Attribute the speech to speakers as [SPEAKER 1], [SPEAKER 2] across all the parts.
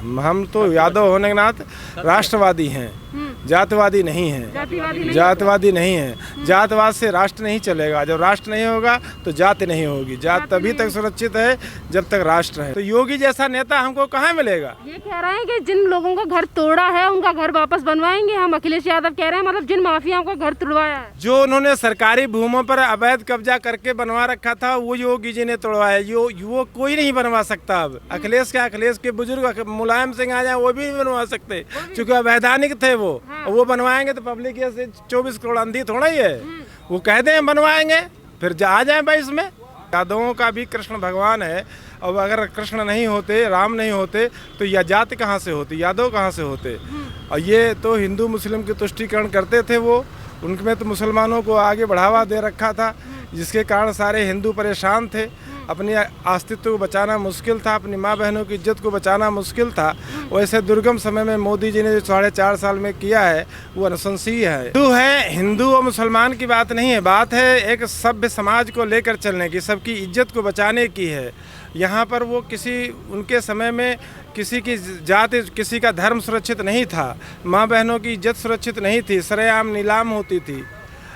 [SPEAKER 1] हम तो यादव होने के नाते राष्ट्रवादी हैं, जातिवादी नहीं है। जातिवादी नहीं है। जातवाद से राष्ट्र नहीं चलेगा। जब राष्ट्र नहीं होगा तो जाति नहीं होगी। जात तभी तक सुरक्षित है जब तक राष्ट्र है। तो योगी जैसा नेता हमको कहाँ मिलेगा?
[SPEAKER 2] ये कह रहे हैं कि जिन लोगों का घर तोड़ा है उनका घर वापस बनवाएंगे हम। अखिलेश यादव कह रहे हैं, मतलब जिन माफियाओं का घर तोड़वाया है,
[SPEAKER 1] जो उन्होंने सरकारी भूमि पर अवैध कब्जा करके बनवा रखा था, वो योगी जी ने तोड़वाया। वो कोई नहीं बनवा सकता। अब अखिलेश के बुजुर्ग मुलायम सिंह आ जाए वो भी नहीं बनवा सकते, क्योंकि अवैधानिक थे वो। वो बनवाएंगे तो पब्लिक से 24 करोड़ अंधी थोड़ा ही है। वो कह दें बनवाएंगे, फिर आ जाए भाई इसमें। यादवों का भी कृष्ण भगवान है, और अगर कृष्ण नहीं होते, राम नहीं होते, तो यह जाति कहाँ से होती, यादव कहाँ से होते? और ये तो हिंदू मुस्लिम की तुष्टीकरण करते थे वो। उनमें तो मुसलमानों को आगे बढ़ावा दे रखा था, जिसके कारण सारे हिंदू परेशान थे। अपने अस्तित्व को बचाना मुश्किल था, अपनी माँ बहनों की इज्जत को बचाना मुश्किल था। वैसे दुर्गम समय में मोदी जी ने जो 4.5 साल में किया है वो अनुशंसनीय है। हिंदू और मुसलमान की बात नहीं है, बात है एक सभ्य समाज को लेकर चलने की, सबकी इज्जत को बचाने की है। यहाँ पर वो उनके समय में किसी की जाति, किसी का धर्म सुरक्षित नहीं था, माँ बहनों की इज्जत सुरक्षित नहीं थी, सरेआम नीलाम होती थी,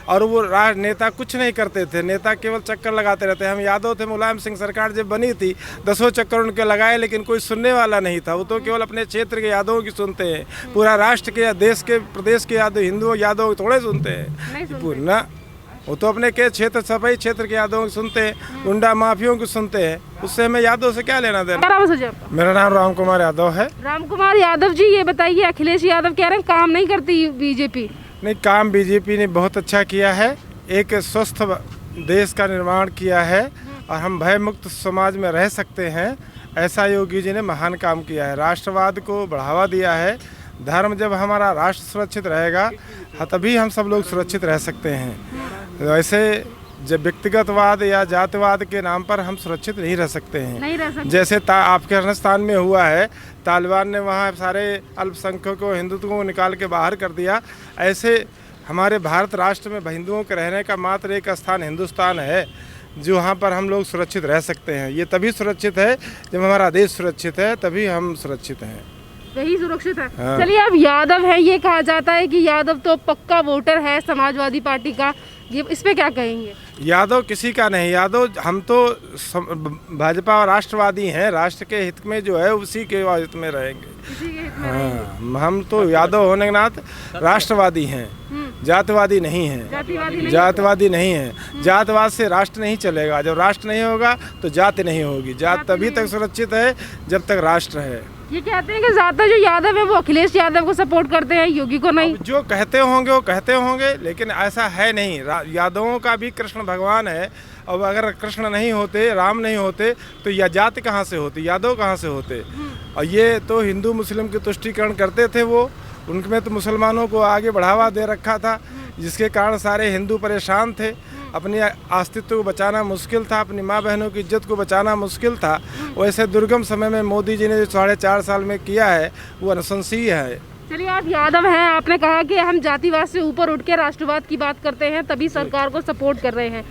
[SPEAKER 1] और वो नेता कुछ नहीं करते थे। नेता केवल चक्कर लगाते रहते। हम यादव थे, मुलायम सिंह सरकार जब बनी थी 10 चक्कर उनके लगाए, लेकिन कोई सुनने वाला नहीं था। वो तो केवल अपने क्षेत्र के यादवों की सुनते हैं। पूरा राष्ट्र के या देश के प्रदेश के यादव, हिंदू यादव थोड़े सुनते हैं ना। वो तो अपने के क्षेत्र, सफाई क्षेत्र के यादवों की सुनते हैं, गुंडा माफियों की सुनते हैं। उससे हमें यादव से क्या लेना देना? मेरा नाम राम कुमार यादव है।
[SPEAKER 2] राम कुमार यादव जी, ये बताइए, अखिलेश यादव कह रहे हैं काम नहीं करती बीजेपी।
[SPEAKER 1] नहीं, काम बीजेपी ने बहुत अच्छा किया है। एक स्वस्थ देश का निर्माण किया है, और हम भय मुक्त समाज में रह सकते हैं, ऐसा योगी जी ने महान काम किया है। राष्ट्रवाद को बढ़ावा दिया है। धर्म, जब हमारा राष्ट्र सुरक्षित रहेगा तभी हम सब लोग सुरक्षित रह सकते हैं। वैसे जब व्यक्तिगतवाद या जातिवाद के नाम पर हम सुरक्षित नहीं रह सकते हैं। जैसे अफगानिस्तान में हुआ है, तालिबान ने वहाँ सारे अल्पसंख्यकों को, हिंदुत्व को निकाल के बाहर कर दिया। ऐसे हमारे भारत राष्ट्र में हिंदुओं के रहने का मात्र एक स्थान हिंदुस्तान है, जो वहाँ पर हम लोग सुरक्षित रह सकते हैं। ये तभी सुरक्षित है जब हमारा देश सुरक्षित है, तभी हम सुरक्षित हैं।
[SPEAKER 2] यही सुरक्षित है। हाँ। चलिए, अब यादव है, ये कहा जाता है कि यादव तो पक्का वोटर है समाजवादी पार्टी का, ये इस पे क्या कहेंगे?
[SPEAKER 1] यादव किसी का नहीं। यादव, हम तो भाजपा और राष्ट्रवादी हैं। राष्ट्र के हित में जो है उसी के हित में रहेंगे। हाँ, हम तो यादव होने के नाते राष्ट्रवादी हैं, जातिवादी नहीं है। जातिवादी नहीं है। जातवाद से राष्ट्र नहीं चलेगा। जब राष्ट्र नहीं होगा तो जाति नहीं होगी। जात तभी तक सुरक्षित है जब तक राष्ट्र है।
[SPEAKER 2] ये कहते हैं कि ज्यादा जो यादव है वो अखिलेश यादव को सपोर्ट करते हैं, योगी को नहीं।
[SPEAKER 1] जो कहते होंगे वो कहते होंगे, लेकिन ऐसा है नहीं। यादवों का भी कृष्ण भगवान है, और अगर कृष्ण नहीं होते, राम नहीं होते, तो यह जाति कहाँ से होती, यादव कहाँ से होते? और ये तो हिंदू मुस्लिम की तुष्टीकरण करते थे वो। उनमें तो मुसलमानों को आगे बढ़ावा दे रखा था, जिसके कारण सारे हिंदू परेशान थे। अपने अस्तित्व को बचाना मुश्किल था, अपनी माँ बहनों की इज्जत को बचाना मुश्किल था। वैसे दुर्गम समय में मोदी जी ने जो 4.5 साल में किया है वो अनुशंसनीय है।
[SPEAKER 2] चलिए, आप यादव हैं, आपने कहा कि हम जातिवाद से ऊपर उठ के राष्ट्रवाद की बात करते हैं, तभी सरकार को सपोर्ट कर रहे हैं।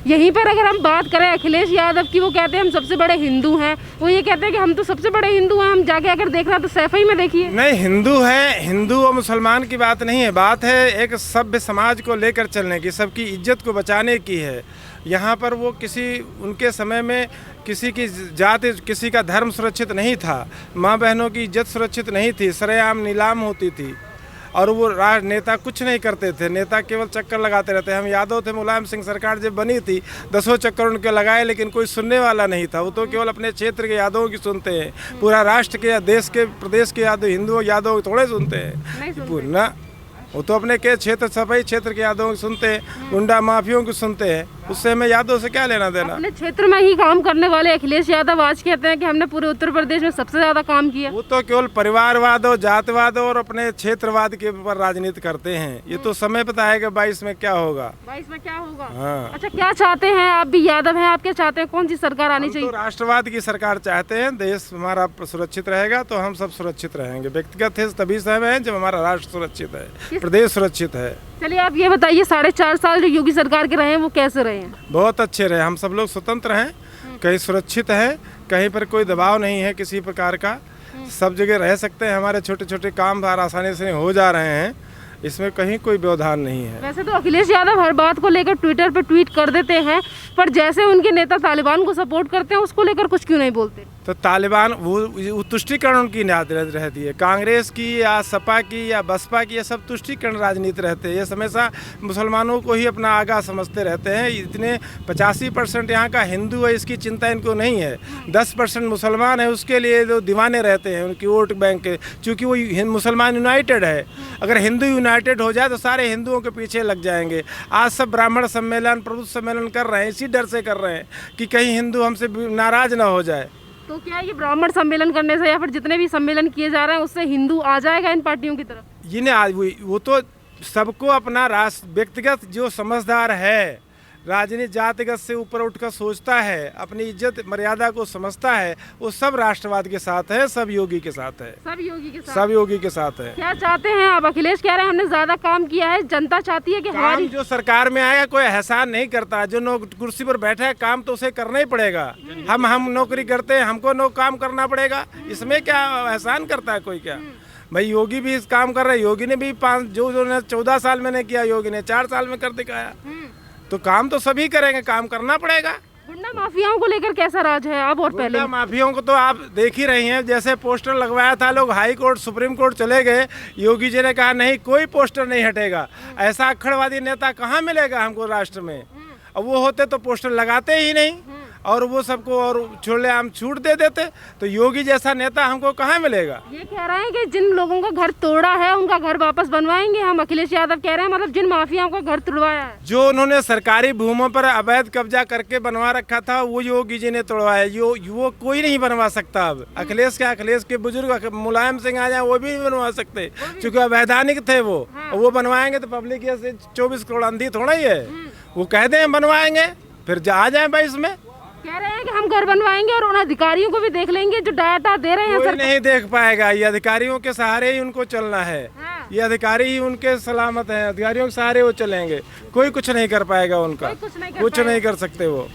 [SPEAKER 2] यहीं पर अगर हम बात करें अखिलेश यादव की, वो कहते हैं हम सबसे बड़े हिंदू हैं। वो ये कहते हैं कि हम तो सबसे बड़े हिंदू हैं। हम जाके अगर देख रहे हैं तो सैफई में देखिए।
[SPEAKER 1] नहीं, हिंदू है। हिंदू और मुसलमान की बात नहीं है, बात है एक सभ्य समाज को लेकर चलने की, सबकी इज्जत को बचाने की है। यहाँ पर वो उनके समय में किसी की जाति, किसी का धर्म सुरक्षित नहीं था, माँ बहनों की इज्जत सुरक्षित नहीं थी, सरेआम नीलाम होती थी, और वो नेता कुछ नहीं करते थे। नेता केवल चक्कर लगाते रहते। हम यादव थे, मुलायम सिंह सरकार जब बनी थी 10 चक्कर उनके लगाए, लेकिन कोई सुनने वाला नहीं था। वो तो केवल अपने क्षेत्र के यादवों की सुनते हैं। पूरा राष्ट्र के या देश के प्रदेश के यादव, हिंदू यादव थोड़े सुनते हैं ना। वो तो अपने के क्षेत्र, सफाई क्षेत्र के यादवों की सुनते हैं, गुंडा माफियों की सुनते हैं। उससे हमें यादव से क्या लेना देना?
[SPEAKER 2] अपने क्षेत्र में ही काम करने वाले अखिलेश यादव आज कहते हैं कि हमने पूरे उत्तर प्रदेश में सबसे ज्यादा काम किया।
[SPEAKER 1] वो तो केवल परिवारवाद और जातवाद और अपने क्षेत्रवाद के ऊपर राजनीति करते हैं। ये तो समय पता है कि 22 में क्या होगा।
[SPEAKER 2] 22 में क्या होगा?
[SPEAKER 1] हाँ।
[SPEAKER 2] अच्छा, क्या चाहते हैं आप? भी यादव हैं, आप क्या चाहते हैं? कौन सी सरकार आनी चाहिए?
[SPEAKER 1] तो राष्ट्रवाद की सरकार चाहते हैं। देश हमारा सुरक्षित रहेगा तो हम सब सुरक्षित रहेंगे। व्यक्तिगत हित तभी समय है जब हमारा राष्ट्र सुरक्षित है, प्रदेश सुरक्षित है।
[SPEAKER 2] चलिए, आप ये बताइए, 4.5 साल जो योगी सरकार के रहे हैं वो कैसे रहे हैं?
[SPEAKER 1] बहुत अच्छे रहे। हम सब लोग स्वतंत्र हैं, कहीं सुरक्षित हैं, कहीं पर कोई दबाव नहीं है किसी प्रकार का। सब जगह रह सकते हैं, हमारे छोटे छोटे काम आसानी से हो जा रहे हैं, इसमें कहीं कोई व्यवधान नहीं है।
[SPEAKER 2] वैसे तो अखिलेश यादव हर बात को लेकर ट्विटर पे ट्वीट कर देते हैं, पर जैसे उनके नेता तालिबान को सपोर्ट करते हैं उसको लेकर कुछ क्यों नहीं बोलते?
[SPEAKER 1] तो तालिबान वो तुष्टिकरण उनकी रहती है, कांग्रेस की या सपा की या बसपा की, ये सब तुष्टिकरण राजनीति रहते हैं। ये हमेशा मुसलमानों को ही अपना आगा समझते रहते हैं। इतने 85% यहाँ का हिंदू है, इसकी चिंता इनको नहीं है। 10% मुसलमान है, उसके लिए जो दीवाने रहते हैं उनकी वोट बैंक के, चूँकि वो मुसलमान यूनाइटेड है। अगर हिंदू यूनाइटेड हो जाए तो सारे हिंदुओं के पीछे लग जाएंगे। आज सब ब्राह्मण सम्मेलन, प्रबुद्ध सम्मेलन कर रहे हैं, इसी डर से कर रहे हैं कि कहीं हिंदू हमसे नाराज ना हो जाए।
[SPEAKER 2] तो क्या ये ब्राह्मण सम्मेलन करने से या फिर जितने भी सम्मेलन किए जा रहे हैं उससे हिंदू आ जाएगा इन पार्टियों की तरफ?
[SPEAKER 1] ये नहीं आज वो तो सबको अपना व्यक्तिगत जो समझदार है, राजनीति जातिगत से ऊपर उठकर सोचता है, अपनी इज्जत मर्यादा को समझता है, वो सब राष्ट्रवाद के साथ है, सब योगी के साथ है,
[SPEAKER 2] सब योगी के साथ,
[SPEAKER 1] सब योगी के साथ है।
[SPEAKER 2] क्या चाहते हैं आप? अखिलेश कह रहे हैं हमने ज्यादा काम किया है, जनता चाहती है कि हमारी
[SPEAKER 1] जो सरकार में आएगा कोई एहसान नहीं करता। जो कुर्सी पर बैठा है काम तो उसे करना ही पड़ेगा। हम नौकरी करते हैं, हमको काम करना पड़ेगा, इसमें क्या एहसान करता है कोई? क्या भाई योगी भी इस काम कर रहे हैं। योगी ने भी 14 साल मैंने किया, योगी ने 4 साल में कर दिखाया। तो काम तो सभी करेंगे, काम करना पड़ेगा।
[SPEAKER 2] गुंडा माफियाओं को लेकर कैसा राज है अब और पहले?
[SPEAKER 1] गुंडा माफियाओं को तो आप देख ही रही हैं, जैसे पोस्टर लगवाया था, लोग हाई कोर्ट सुप्रीम कोर्ट चले गए, योगी जी ने कहा नहीं कोई पोस्टर नहीं हटेगा। ऐसा अक्खड़वादी नेता कहाँ मिलेगा हमको राष्ट्र में? अब वो होते तो पोस्टर लगाते ही नहीं और वो सबको और हम छूट दे देते, तो योगी जैसा नेता हमको कहाँ मिलेगा?
[SPEAKER 2] ये कह रहे हैं कि जिन लोगों का घर तोड़ा है उनका घर वापस बनवाएंगे हम। अखिलेश यादव कह रहे हैं मतलब जिन माफियाओं का घर तोड़वाया है,
[SPEAKER 1] जो उन्होंने सरकारी भूमि पर अवैध कब्जा करके बनवा रखा था, वो योगी जी ने तोड़वाया। वो कोई नहीं बनवा सकता। अब अखिलेश के बुजुर्ग मुलायम सिंह आ जाए वो भी नहीं बनवा सकते, क्योंकि अवैधानिक थे वो। वो बनवाएंगे तो पब्लिक 24 करोड़ अंधी थोड़ा ही है। वो कह दें बनवाएंगे, फिर आ जाए भाई इसमें।
[SPEAKER 2] कह रहे हैं कि हम घर बनवाएंगे और उन अधिकारियों को भी देख लेंगे जो डाटा दे रहे हैं।
[SPEAKER 1] कोई नहीं देख पाएगा, ये अधिकारियों के सहारे ही उनको चलना है। ये अधिकारी ही उनके सलामत हैं, अधिकारियों के सहारे वो चलेंगे, कोई कुछ नहीं कर पाएगा उनका, कुछ नहीं कर सकते वो।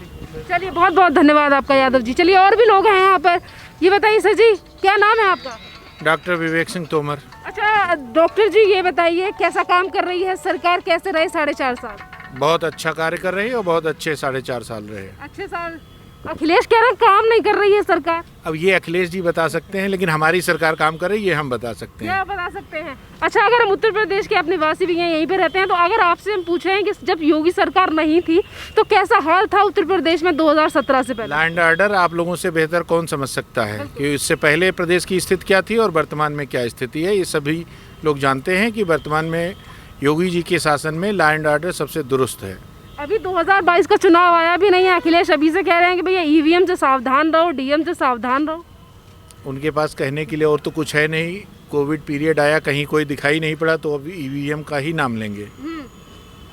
[SPEAKER 2] चलिए बहुत बहुत धन्यवाद आपका यादव जी। चलिए और भी लोग हैं यहाँ पर, ये बताइए सर जी क्या नाम है आपका?
[SPEAKER 3] डॉक्टर विवेक सिंह तोमर।
[SPEAKER 2] अच्छा डॉक्टर जी ये बताइए कैसा काम कर रही है सरकार, कैसे रहे 4.5 साल?
[SPEAKER 3] बहुत अच्छा कार्य कर रही है और बहुत अच्छे 4.5 साल रहे।
[SPEAKER 2] अच्छे साल। अखिलेश कह रहे हैं काम नहीं कर रही है सरकार।
[SPEAKER 3] अब ये अखिलेश जी बता सकते हैं, लेकिन हमारी सरकार काम कर रही है, हम बता सकते हैं।
[SPEAKER 2] क्या बता सकते हैं? अच्छा अगर हम उत्तर प्रदेश के अपने वासी भी हैं, यहीं पे रहते हैं, तो अगर आपसे हम पूछें कि जब योगी सरकार नहीं थी तो कैसा हाल था उत्तर प्रदेश में 2017 से पहले?
[SPEAKER 3] लॉ एंड ऑर्डर आप लोगों से बेहतर कौन समझ सकता है कि इससे पहले प्रदेश की स्थिति क्या थी और वर्तमान में क्या स्थिति है। ये सभी लोग जानते हैं कि वर्तमान में योगी जी के शासन में लॉ एंड ऑर्डर सबसे दुरुस्त है।
[SPEAKER 2] अभी 2022 का चुनाव आया भी नहीं है, अखिलेश अभी से कह रहे हैं कि भैया ईवीएम से सावधान रहो, डीएम से सावधान रहो।
[SPEAKER 3] उनके पास कहने के लिए और तो कुछ है नहीं। कोविड पीरियड आया, कहीं कोई दिखाई नहीं पड़ा, तो अभी ईवीएम का ही नाम लेंगे।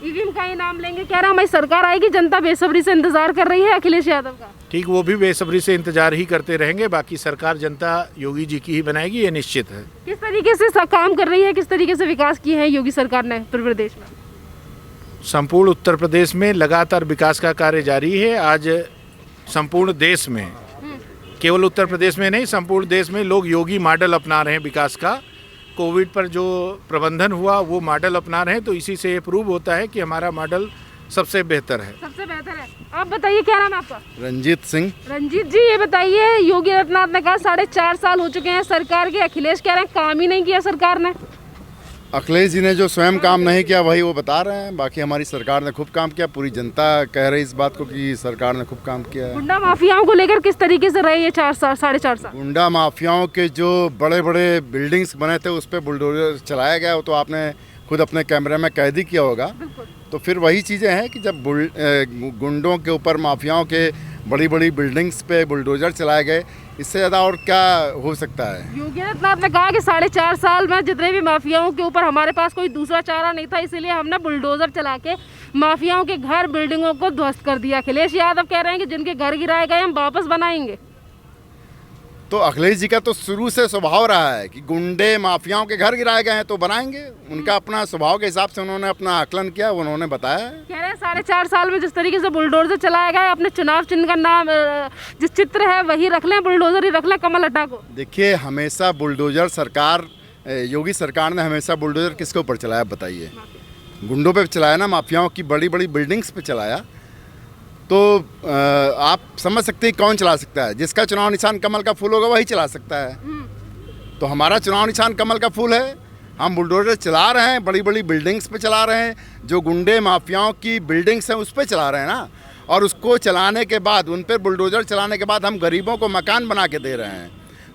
[SPEAKER 2] ईवीएम का ही नाम लेंगे। कह रहा हमारी सरकार आएगी, जनता बेसब्री से इंतजार कर रही है अखिलेश यादव का।
[SPEAKER 3] ठीक, वो भी बेसब्री से इंतजार ही करते रहेंगे। बाकी सरकार जनता योगी जी की ही बनाएगी, ये निश्चित है।
[SPEAKER 2] किस तरीके से काम कर रही है, किस तरीके से विकास किए हैं योगी सरकार ने उत्तर प्रदेश में?
[SPEAKER 3] संपूर्ण उत्तर प्रदेश में लगातार विकास का कार्य जारी है। आज संपूर्ण देश में, केवल उत्तर प्रदेश में नहीं, संपूर्ण देश में लोग योगी मॉडल अपना रहे हैं विकास का। कोविड पर जो प्रबंधन हुआ वो मॉडल अपना रहे हैं, तो इसी से ये प्रूव होता है कि हमारा मॉडल सबसे बेहतर है।
[SPEAKER 2] सबसे बेहतर है। आप बताइए क्या नाम है आपका?
[SPEAKER 4] रंजीत सिंह।
[SPEAKER 2] रंजीत जी ये बताइए, योगी आदित्यनाथ ने कहा 4.5 साल हो चुके हैं सरकार के, अखिलेश कह रहे हैं काम ही नहीं किया सरकार ने।
[SPEAKER 4] अखिलेश जी ने जो स्वयं काम नहीं किया वही वो बता रहे हैं, बाकी हमारी सरकार ने खूब काम किया। पूरी जनता कह रही इस बात को कि सरकार ने खूब काम किया है।
[SPEAKER 2] गुंडा माफियाओं को लेकर किस तरीके से रहे ये 4.5 साल?
[SPEAKER 4] गुंडा माफियाओं के जो बड़े बड़े बिल्डिंग्स बने थे उस पर बुलडोजर चलाया गया, वो तो आपने खुद अपने कैमरे में कैद ही किया होगा। तो फिर वही चीज़ें हैं कि जब गुंडों के ऊपर, माफियाओं के बड़ी बड़ी बिल्डिंग्स पे बुलडोजर चलाए गए, इससे ज़्यादा और क्या हो सकता है?
[SPEAKER 2] योगी आदित्यनाथ ने कहा कि 4.5 साल में जितने भी माफियाओं के ऊपर हमारे पास कोई दूसरा चारा नहीं था, इसीलिए हमने बुलडोजर चला के माफियाओं के घर, बिल्डिंगों को ध्वस्त कर दिया। अखिलेश यादव कह रहे हैं कि जिनके घर गिराए गए हम वापस बनाएंगे।
[SPEAKER 4] तो अखिलेश जी का तो शुरू से स्वभाव रहा है कि गुंडे माफियाओं के घर गिराए गए हैं तो बनाएंगे। उनका अपना स्वभाव के हिसाब से उन्होंने अपना आकलन किया, उन्होंने बताया।
[SPEAKER 2] कह रहे हैं 4.5 साल में जिस तरीके से बुलडोजर चलाया गया, अपने चुनाव चिन्ह का नाम जिस चित्र है वही रख लें, बुलडोजर ही रख लें कमल हटा को।
[SPEAKER 4] देखिए, हमेशा बुलडोजर सरकार, योगी सरकार ने हमेशा बुलडोजर किसके ऊपर चलाया बताइए? गुंडों पे चलाया ना, माफियाओं की बड़ी बड़ी बिल्डिंग्स पे चलाया। तो आप समझ सकते हैं कौन चला सकता है? जिसका चुनाव निशान कमल का फूल होगा वही चला सकता है। तो हमारा चुनाव निशान कमल का फूल है, हम बुलडोजर चला रहे हैं, बड़ी बड़ी बिल्डिंग्स पे चला रहे हैं, जो गुंडे माफियाओं की बिल्डिंग्स हैं उस पे चला रहे हैं ना। और उसको चलाने के बाद, उन पर बुलडोजर चलाने के बाद हम गरीबों को मकान बना के दे रहे हैं।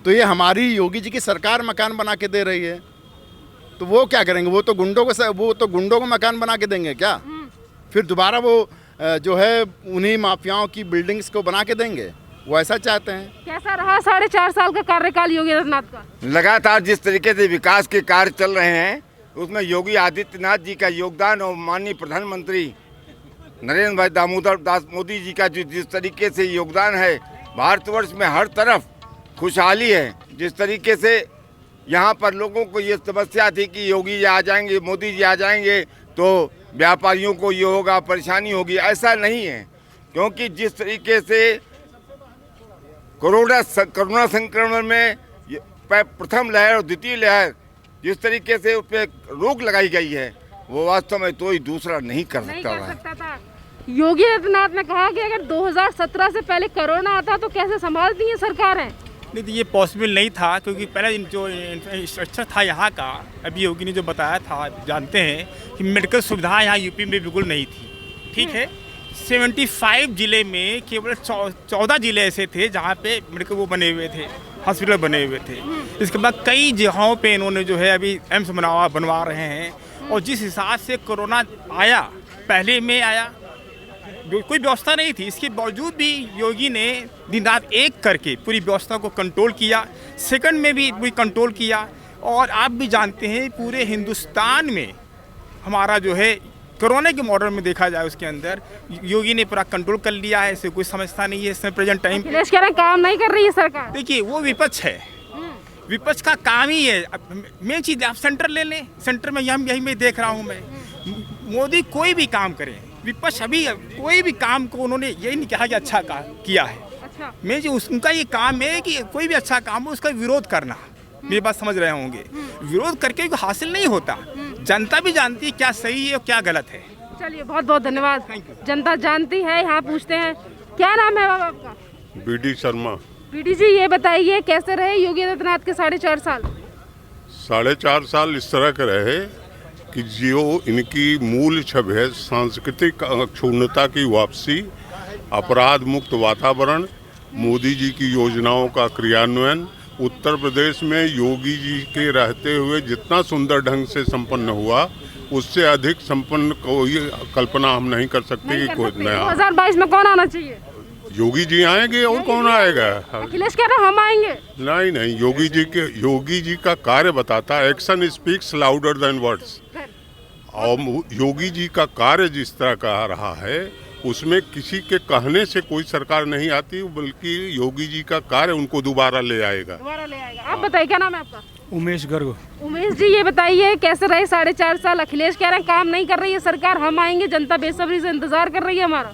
[SPEAKER 4] तो ये हमारी योगी जी की सरकार मकान बना के दे रही है। तो वो क्या करेंगे? वो तो गुंडों को मकान बना के देंगे क्या? फिर दोबारा वो जो है उन्हीं माफियाओं की बिल्डिंग्स को बना के देंगे? वो ऐसा चाहते हैं।
[SPEAKER 2] कैसा रहा 4.5 साल का कार्यकाल योगी आदित्यनाथ का?
[SPEAKER 5] लगातार जिस तरीके से विकास के कार्य चल रहे हैं उसमें योगी आदित्यनाथ जी का योगदान और माननीय प्रधानमंत्री नरेंद्र भाई दामोदर दास मोदी जी का जो जिस तरीके से योगदान है, भारतवर्ष में हर तरफ खुशहाली है। जिस तरीके से यहाँ पर लोगों को ये समस्या थी कि योगी जी आ जाएंगे, मोदी जी आ जाएंगे तो व्यापारियों को ये होगा, परेशानी होगी, ऐसा नहीं है। क्योंकि जिस तरीके से कोरोना संक्रमण में प्रथम लहर और द्वितीय लहर जिस तरीके से उस पर रोक लगाई गई है, वो वास्तव में कोई दूसरा नहीं कर सकता
[SPEAKER 2] था। योगी आदित्यनाथ ने कहा कि अगर 2017 से पहले कोरोना आता तो कैसे संभालती है सरकारें?
[SPEAKER 6] नहीं, तो ये पॉसिबल नहीं था, क्योंकि पहले जो इंफ्रास्ट्रक्चर था यहाँ का, अभी योगी ने जो बताया था, जानते हैं कि मेडिकल सुविधा यहाँ यूपी में बिल्कुल नहीं थी। ठीक है, 75 ज़िले में केवल 14 ज़िले ऐसे थे जहाँ पे मेडिकल वो बने हुए थे, हॉस्पिटल बने हुए थे। इसके बाद कई जगहों पे इन्होंने जो है अभी एम्स बनवा रहे हैं। और जिस हिसाब से कोरोना आया, पहले में आया, कोई व्यवस्था नहीं थी, इसके बावजूद भी योगी ने दिन रात एक करके पूरी व्यवस्था को कंट्रोल किया। सेकंड में भी पूरी कंट्रोल किया। और आप भी जानते हैं पूरे हिंदुस्तान में हमारा जो है कोरोना के मॉडल में देखा जाए उसके अंदर योगी ने पूरा कंट्रोल कर लिया है। ऐसे कोई समझता नहीं है इसमें प्रेजेंट टाइम।
[SPEAKER 2] अखिलेश कह रहे हैं काम नहीं कर रही है सरकार।
[SPEAKER 6] देखिए, वो विपक्ष है, विपक्ष का काम ही है। मेन चीज़ आप सेंटर ले लें, सेंटर में यही मैं देख रहा हूँ मैं, मोदी कोई भी काम करे, विपक्ष अभी कोई भी काम को उन्होंने यही नहीं कहा कि अच्छा किया है। अच्छा, मैं जो उनका ये काम है कि कोई भी अच्छा काम हो उसका विरोध करना। मेरी बात समझ रहे होंगे, विरोध करके हासिल नहीं होता। जनता भी जानती है क्या सही है और क्या गलत है।
[SPEAKER 2] चलिए, बहुत बहुत धन्यवाद। जनता जानती है। यहाँ पूछते हैं, क्या नाम है बाबा आपका?
[SPEAKER 7] बीडी शर्मा।
[SPEAKER 2] बीडी जी, ये बताइए कैसे रहे योगी आदित्यनाथ के 4.5 साल?
[SPEAKER 7] 4.5 साल इस तरह के रहे कि जो इनकी मूल छवि है, सांस्कृतिक अक्षुण्णता की वापसी, अपराध मुक्त वातावरण, मोदी जी की योजनाओं का क्रियान्वयन, उत्तर प्रदेश में योगी जी के रहते हुए जितना सुंदर ढंग से संपन्न हुआ, उससे अधिक संपन्न कोई कल्पना हम नहीं कर सकते कि कोई नया।
[SPEAKER 2] 2022 में कौन आना चाहिए?
[SPEAKER 7] योगी जी आएंगे और कौन आएगा?
[SPEAKER 2] अखिलेश कह रहे हम आएंगे।
[SPEAKER 7] नहीं, योगी जी का कार्य बताता है, action speaks louder than words. और योगी जी का कार्य जिस तरह का रहा है उसमें किसी के कहने से कोई सरकार नहीं आती, बल्कि योगी जी का कार्य उनको दोबारा ले आएगा।
[SPEAKER 2] आप बताइए, क्या नाम है आपका?
[SPEAKER 8] उमेश गर्ग।
[SPEAKER 2] उमेश जी, ये बताइए कैसे रहे 4.5 साल? अखिलेश कह रहे हैं काम नहीं कर रही है सरकार, हम आएंगे, जनता बेसब्री से इंतजार कर रही है हमारा।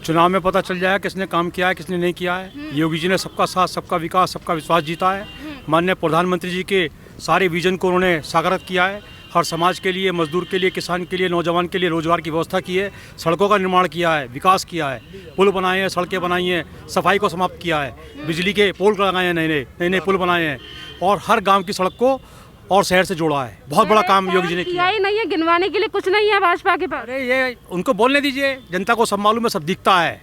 [SPEAKER 8] चुनाव में पता चल जाएगा किसने काम किया है, किसने नहीं किया है। योगी जी ने सबका साथ, सबका विकास, सबका विश्वास जीता है। माननीय प्रधानमंत्री जी के सारे विजन को उन्होंने साकार किया है। हर समाज के लिए, मजदूर के लिए, किसान के लिए, नौजवान के लिए रोजगार की व्यवस्था की है। सड़कों का निर्माण किया है, विकास किया है, पुल बनाए हैं, सड़कें बनाई हैं, सफाई को समाप्त किया है, बिजली के पोल लगाए हैं, नए पुल बनाए हैं, और हर गांव की सड़क को और शहर से जोड़ा है। बहुत बड़ा काम योगी जी ने किया
[SPEAKER 2] ही नहीं है, गिनवाने के लिए कुछ नहीं है भाजपा के पास।
[SPEAKER 8] अरे ये उनको बोलने दीजिए, जनता को सब मालूम है, सब दिखता है।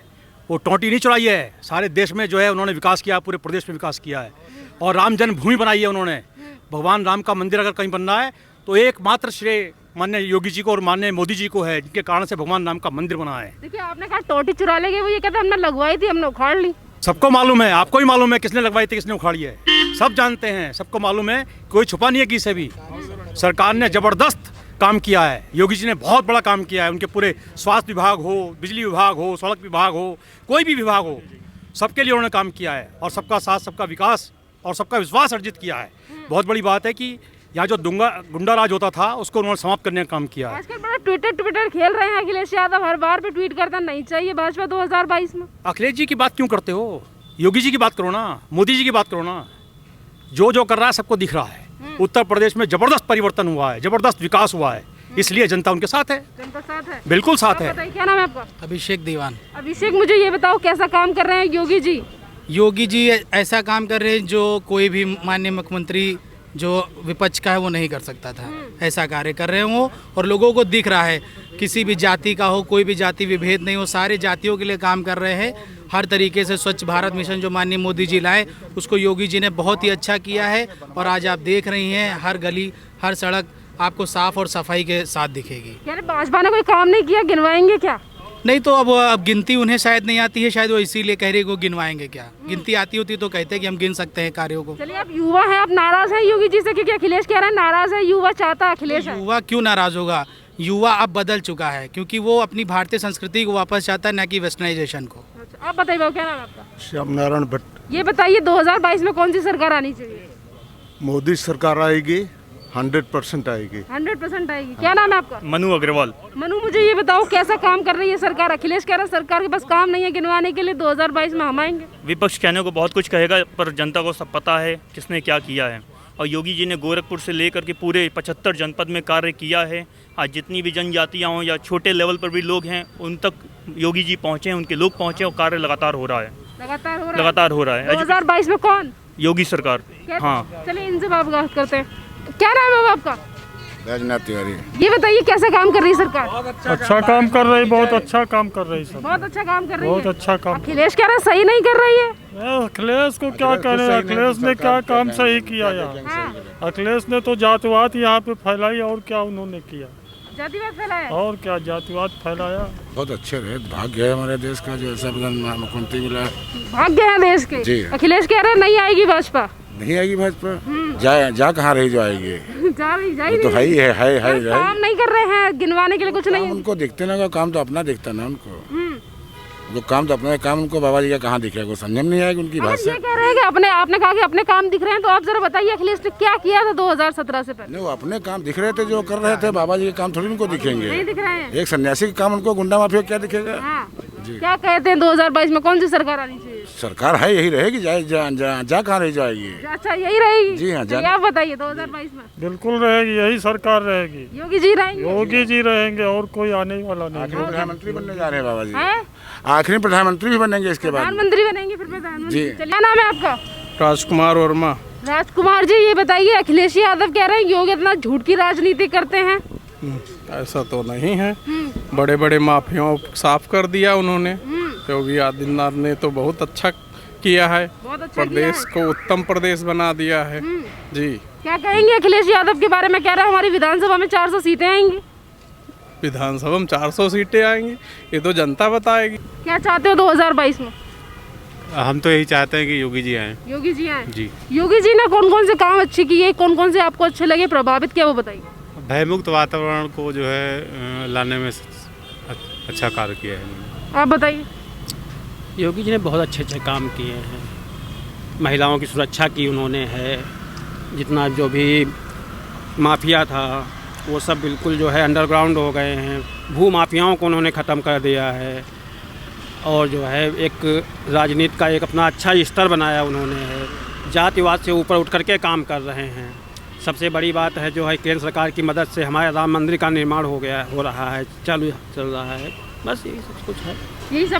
[SPEAKER 8] वो टोंटी नहीं चढ़ाई है, सारे देश में जो है उन्होंने विकास किया, पूरे प्रदेश में विकास किया है। और राम जन्मभूमि बनाई है उन्होंने। भगवान राम का मंदिर अगर कहीं बनना है तो एकमात्र श्रेय माननीय योगी जी को और माननीय मोदी जी को है, जिनके कारण से भगवान राम का मंदिर बना है।
[SPEAKER 2] देखिए, आपने कहा टोटी चुरा लेंगे, वो ये कहते हमने लगवाई थी, हमने उखाड़ ली।
[SPEAKER 8] सबको मालूम है, आपको भी मालूम है किसने लगवाई थी, किसने उखाड़ी है। सब जानते हैं, सबको मालूम है, कोई छुपा नहीं है किसी भी। सरकार ने जबरदस्त काम किया है, योगी जी ने बहुत बड़ा काम किया है। उनके पूरे स्वास्थ्य विभाग हो, बिजली विभाग हो, सड़क विभाग हो, कोई भी विभाग हो, सबके लिए उन्होंने काम किया है। और सबका साथ, सबका विकास और सबका विश्वास अर्जित किया है। बहुत बड़ी बात है कि यहाँ जो गुंडा राज होता था उसको उन्होंने समाप्त करने का काम किया है।
[SPEAKER 2] आजकल बड़ा ट्विटर खेल रहे हैं अखिलेश यादव, हर बार पे ट्वीट करता नहीं चाहिए भाजपा 2022 में।
[SPEAKER 8] अखिलेश जी की बात क्यों करते हो? योगी जी की बात करो ना, मोदी जी की बात करो ना। जो कर रहा है सबको दिख रहा है। उत्तर प्रदेश में जबरदस्त परिवर्तन हुआ है, जबरदस्त विकास हुआ है, इसलिए जनता उनके साथ है।
[SPEAKER 2] जनता साथ है,
[SPEAKER 8] बिल्कुल साथ है।
[SPEAKER 2] बताइए क्या नाम है आपका?
[SPEAKER 9] अभिषेक दीवान।
[SPEAKER 2] अभिषेक, मुझे ये बताओ कैसा काम कर रहे हैं योगी जी?
[SPEAKER 9] योगी जी ऐसा काम कर रहे हैं जो कोई भी माननीय मुख्यमंत्री जो विपक्ष का है वो नहीं कर सकता था। ऐसा कार्य कर रहे हैं वो, और लोगों को दिख रहा है किसी भी जाति का हो, कोई भी जाति विभेद नहीं हो, सारे जातियों के लिए काम कर रहे हैं। हर तरीके से स्वच्छ भारत मिशन जो माननीय मोदी जी लाए उसको योगी जी ने बहुत ही अच्छा किया है। और आज आप देख रही हैं हर गली हर सड़क आपको साफ और सफाई के साथ दिखेगी।
[SPEAKER 2] यानी भाजपा ने कोई काम नहीं किया, गिनवाएंगे क्या?
[SPEAKER 9] नहीं तो अब गिनती उन्हें शायद नहीं आती है, शायद वो इसीलिए कह रही को गिनवाएंगे क्या। गिनती आती होती तो कहते कि हम गिन सकते हैं कार्यों को।
[SPEAKER 2] चलिए, आप युवा हैं, आप नाराज हैं योगी जी से क्योंकि अखिलेश कह रहे हैं नाराज है, युवा चाहता अखिलेश है।
[SPEAKER 9] युवा क्यों नाराज होगा? युवा अब बदल चुका है क्योंकि वो अपनी भारतीय संस्कृति को वापस चाहता है, न कि वेस्टर्नाइजेशन को।
[SPEAKER 2] अच्छा, आप बताइए क्या नाम है आपका?
[SPEAKER 10] श्याम नारायण भट्ट।
[SPEAKER 2] ये बताइए 2022 में कौन सी सरकार आनी चाहिए?
[SPEAKER 10] मोदी सरकार आएगी, 100% आएगी।
[SPEAKER 2] 100% आएगी। क्या नाम है आपका?
[SPEAKER 6] मनु अग्रवाल।
[SPEAKER 2] मनु, मुझे ये बताओ कैसा काम कर रही है सरकार? अखिलेश कह रहा है सरकार के पास काम नहीं है गिनवाने के लिए, 2022 में हम आएंगे।
[SPEAKER 6] विपक्ष कहने को बहुत कुछ कहेगा पर जनता को सब पता है किसने क्या किया है। और योगी जी ने गोरखपुर से लेकर के पूरे 75 जनपद में कार्य किया है। आज जितनी भी जनजातियाँ हों या छोटे लेवल पर भी लोग हैं उन तक योगी जी पहुँचे हैं, उनके लोग पहुँचे और कार्य लगातार हो रहा है। लगातार हो रहा है।
[SPEAKER 2] 2022 में कौन?
[SPEAKER 6] योगी सरकार। हाँ,
[SPEAKER 2] चलिए इनसे बात करते हैं। क्या नाम है आपका?
[SPEAKER 5] बैजनाथ तिवारी।
[SPEAKER 2] ये बताइए कैसा काम कर रही है सरकार?
[SPEAKER 8] अच्छा काम कर रही, बहुत अच्छा काम कर रही सर।
[SPEAKER 2] बहुत अच्छा काम कर रही है।
[SPEAKER 8] बहुत अच्छा काम।
[SPEAKER 2] अखिलेश कह रहा है सही नहीं कर रही है।
[SPEAKER 8] अखिलेश को क्या करें? अखिलेश ने क्या काम सही किया यार? अखिलेश ने तो जातिवाद यहाँ पे फैलाई, और क्या उन्होंने किया?
[SPEAKER 2] जातिवाद फैलाया।
[SPEAKER 8] और क्या जातिवाद फैलाया?
[SPEAKER 3] बहुत अच्छे रहे, भाग्य है हमारे देश का जो ऐसा मुख्यमंत्री मिला।
[SPEAKER 2] भाग्य है देश के।
[SPEAKER 3] जी।
[SPEAKER 2] अखिलेश कह रहे हैं नहीं आएगी भाजपा।
[SPEAKER 3] नहीं आएगी भाजपा? जा कहाँ रही जो आएगी?
[SPEAKER 2] जा
[SPEAKER 3] तो है ही है
[SPEAKER 2] काम नहीं कर रहे हैं, गिनवाने के लिए कुछ नहीं है।
[SPEAKER 3] उनको देखते ना, काम तो अपना दिखता ना उनको। जो काम तो अपना काम, उनको बाबा जी का कहाँ दिखेगा? वो समझ में नहीं आएगी उनकी भाषा।
[SPEAKER 2] ये कह रहे हैं कि आपने कहा कि अपने काम दिख रहे हैं, तो आप जरा बताइए अखिलेश ने क्या किया था 2017 से पहले?
[SPEAKER 3] नहीं, वो अपने काम दिख रहे थे जो कर रहे थे, बाबा जी के काम थोड़ी उनको दिखेंगे।
[SPEAKER 2] नहीं दिख रहे हैं।
[SPEAKER 3] एक सन्यासी का काम उनको गुंडा माफिया क्या दिखेगा?
[SPEAKER 2] क्या कहते हैं 2022 में कौन सी सरकार आनी चाहिए?
[SPEAKER 3] सरकार है यही रहेगी, जा कहाँ रह जाएगी?
[SPEAKER 2] अच्छा, यही रहेगी।
[SPEAKER 3] जी हाँ,
[SPEAKER 2] आप बताइए 2022 में?
[SPEAKER 8] बिल्कुल रहेगी, यही सरकार रहेगी।
[SPEAKER 2] योगी जी रहेंगे?
[SPEAKER 8] योगी जी रहेंगे, और कोई आने वाला नहीं।
[SPEAKER 3] आखिरी प्रधानमंत्री बनने जा रहे हैं बाबा जी। आखिरी प्रधानमंत्री भी बनेंगे इसके बाद।
[SPEAKER 2] प्रधानमंत्री बनेंगे फिर प्रधानमंत्री।
[SPEAKER 3] जी।
[SPEAKER 2] क्या नाम है आपका?
[SPEAKER 10] राजकुमार वर्मा।
[SPEAKER 2] राजकुमार जी, ये बताइए अखिलेश यादव कह रहे हैं योगी इतना झूठ की राजनीति करते हैं।
[SPEAKER 10] ऐसा तो नहीं है, बड़े बड़े माफियाओं को साफ कर दिया उन्होंने। योगी आदित्यनाथ ने तो बहुत अच्छा किया है, प्रदेश को उत्तम प्रदेश बना दिया है। जी।
[SPEAKER 2] क्या कहेंगे अखिलेश यादव के बारे में? कह रहे हैं हमारी विधानसभा में 400 सीटें आएंगी।
[SPEAKER 10] विधानसभा में 400 सीटें आएंगी, ये तो जनता बताएगी।
[SPEAKER 2] क्या चाहते हो 2022 में?
[SPEAKER 1] हम तो यही चाहते हैं कि योगी जी आए।
[SPEAKER 2] योगी जी आए।
[SPEAKER 1] जी।
[SPEAKER 2] योगी जी ने कौन कौन से काम अच्छे किए, कौन कौन से आपको अच्छे लगे, प्रभावित किया, वो बताइए।
[SPEAKER 1] भयमुक्त वातावरण को जो है लाने में अच्छा कार्य किया है इन्होंने।
[SPEAKER 2] आप बताइए।
[SPEAKER 11] योगी जी ने बहुत अच्छे अच्छे काम किए हैं। महिलाओं की सुरक्षा की उन्होंने है। जितना जो भी माफिया था वो सब बिल्कुल जो है अंडरग्राउंड हो गए हैं। भू माफियाओं को उन्होंने ख़त्म कर दिया है। और जो है एक राजनीति का एक अपना अच्छा स्तर बनाया उन्होंने है। जातिवाद से ऊपर उठ करके काम कर रहे हैं। सबसे बड़ी बात है जो है केंद्र सरकार की मदद से हमारे राम मंदिर का निर्माण हो रहा है, चल रहा है। बस यही सब कुछ है।
[SPEAKER 2] यही सब